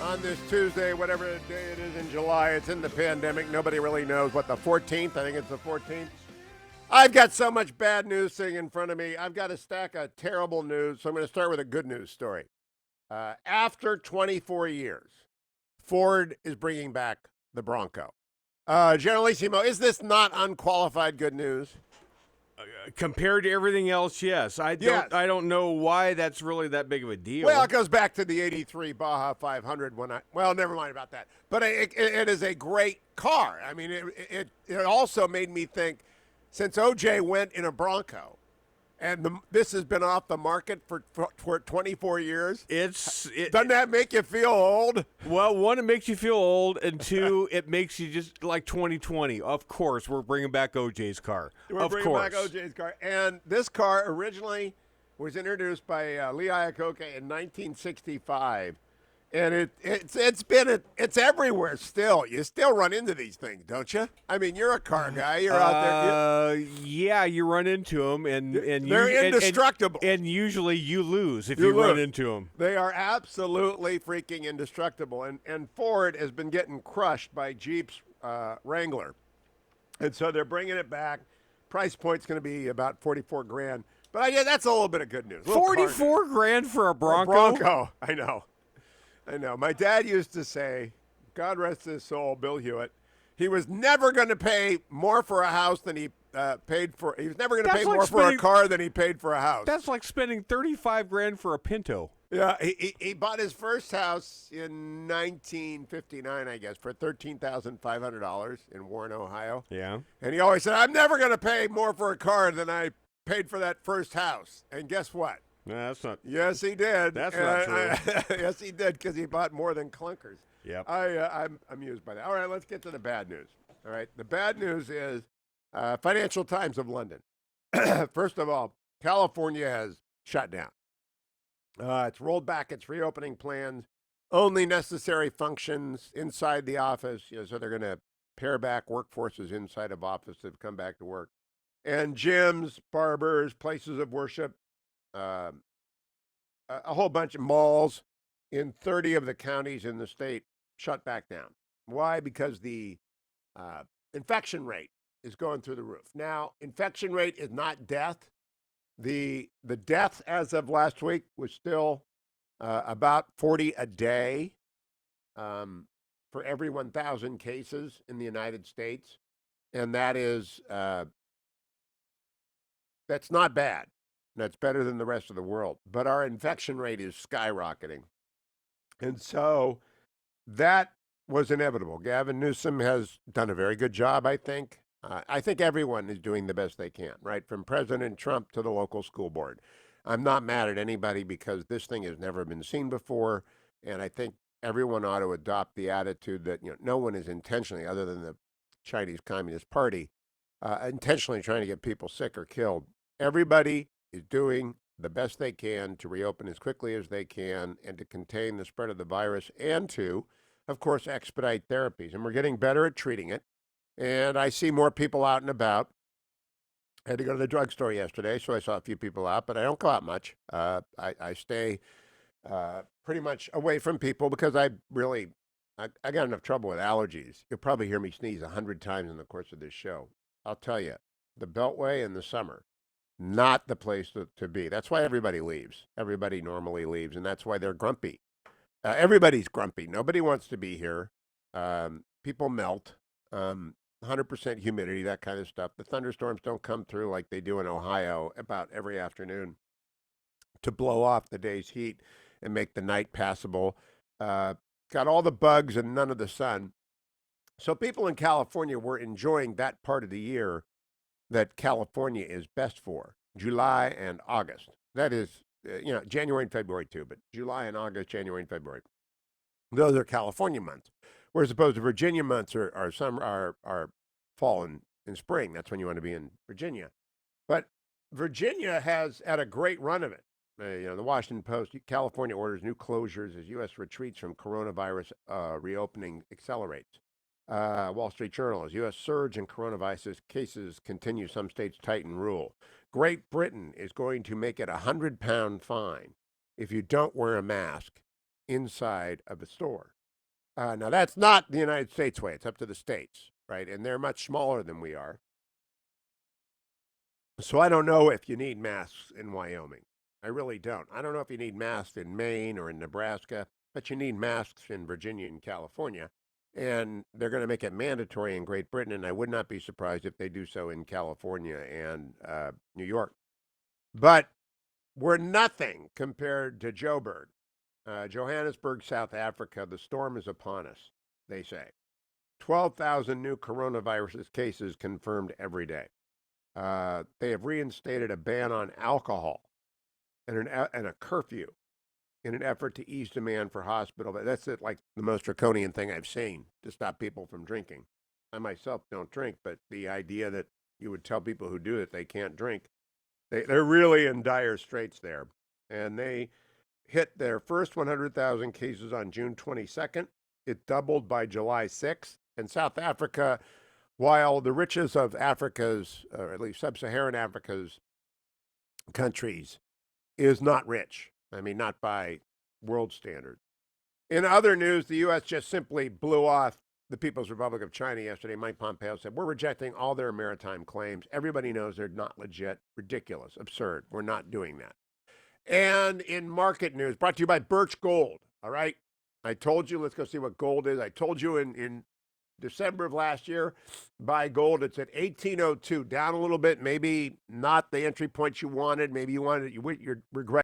on this Tuesday, whatever day it is in July. It's in the pandemic. Nobody really knows what, the 14th? I think it's the 14th. I've got so much bad news sitting in front of me. I've got a stack of terrible news, so I'm going to start with a good news story. After 24 years, Ford is bringing back the Bronco. Generalissimo, is this not unqualified good news? Compared to everything else, yes. I don't know why that's really that big of a deal. Well, it goes back to the '83 Baja 500 well, never mind about that. But it is a great car. I mean, it also made me think, since OJ went in a Bronco, and this has been off the market for 24 years. Doesn't that make you feel old? Well, one, it makes you feel old, and two, it makes you just like 2020. Of course, we're bringing back OJ's car. We're bringing back OJ's car. And this car originally was introduced by Lee Iacocca in 1965. And it's everywhere still. You still run into these things, don't you? I mean, you're a car guy. You're out there. Yeah, you run into them, and they're indestructible. And usually you lose if you run into them. They are absolutely freaking indestructible. And Ford has been getting crushed by Jeep's Wrangler, and so they're bringing it back. Price point's going to be about $44,000. But that's a little bit of good news. $44,000 for a Bronco. Bronco, I know. My dad used to say, God rest his soul, Bill Hewitt, he was never going to pay more for a house than he paid for. He was never going to pay more for a car than he paid for a house. That's like spending $35,000 for a Pinto. Yeah, he bought his first house in 1959, I guess, for $13,500 in Warren, Ohio. Yeah. And he always said, I'm never going to pay more for a car than I paid for that first house. And guess what? No, that's not. Yes, he did. That's not true. Yes, he did, because he bought more than clunkers. Yep. I'm amused by that. All right, let's get to the bad news. All right, the bad news is Financial Times of London. First of all, California has shut down. It's rolled back its reopening plans. Only necessary functions inside the office. So they're going to pare back workforces inside of office that have come back to work. And gyms, barbers, places of worship, a whole bunch of malls in 30 of the counties in the state shut back down. Why? Because the infection rate is going through the roof. Now, infection rate is not death. The death as of last week was still about 40 a day for every 1,000 cases in the United States. And that is, that's not bad. That's better than the rest of the world. But our infection rate is skyrocketing. And so that was inevitable. Gavin Newsom has done a very good job, I think. I think everyone is doing the best they can, right? From President Trump to the local school board. I'm not mad at anybody because this thing has never been seen before. And I think everyone ought to adopt the attitude that, no one is intentionally, other than the Chinese Communist Party, intentionally trying to get people sick or killed. Everybody is doing the best they can to reopen as quickly as they can and to contain the spread of the virus and to, of course, expedite therapies. And we're getting better at treating it. And I see more people out and about. I had to go to the drugstore yesterday, so I saw a few people out, but I don't go out much. I stay pretty much away from people because I got enough trouble with allergies. You'll probably hear me sneeze 100 times in the course of this show. I'll tell you, the Beltway in the summer, not the place to be. That's why everybody leaves. Everybody normally leaves, and that's why they're grumpy. Everybody's grumpy. Nobody wants to be here. People melt. 100% humidity, that kind of stuff. The thunderstorms don't come through like they do in Ohio about every afternoon to blow off the day's heat and make the night passable. Got all the bugs and none of the sun. So people in California were enjoying that part of the year that California is best for, July and August. That is, January and February too, but July and August, January and February. Those are California months. Whereas opposed to Virginia months are fall and spring. That's when you want to be in Virginia. But Virginia has had a great run of it. The Washington Post, California orders new closures as U.S. retreats from coronavirus reopening accelerates. Wall Street Journal, as U.S. surge in coronavirus cases continue, some states tighten rule. Great Britain is going to make it a 100-pound fine if you don't wear a mask inside of a store. Now, that's not the United States way. It's up to the states, right? And they're much smaller than we are. So I don't know if you need masks in Wyoming. I really don't. I don't know if you need masks in Maine or in Nebraska, but you need masks in Virginia and California. And they're going to make it mandatory in Great Britain. And I would not be surprised if they do so in California and New York. But we're nothing compared to Joburg. Johannesburg, South Africa, the storm is upon us, they say. 12,000 new coronavirus cases confirmed every day. They have reinstated a ban on alcohol and a curfew in an effort to ease demand for hospital. That's it, like the most draconian thing I've seen to stop people from drinking. I myself don't drink, but the idea that you would tell people who do it they can't drink, they're really in dire straits there. And they hit their first 100,000 cases on June 22nd. It doubled by July 6th. And South Africa, while the richest of Africa's, or at least sub-Saharan Africa's countries, is not rich. I mean, not by world standards. In other news, the U.S. just simply blew off the People's Republic of China yesterday. Mike Pompeo said, we're rejecting all their maritime claims. Everybody knows they're not legit, ridiculous, absurd. We're not doing that. And in market news, brought to you by Birch Gold. All right. I told you, let's go see what gold is. I told you in December of last year, buy gold. It's at 1802, down a little bit. Maybe not the entry point you wanted. Maybe you wanted, you're regret.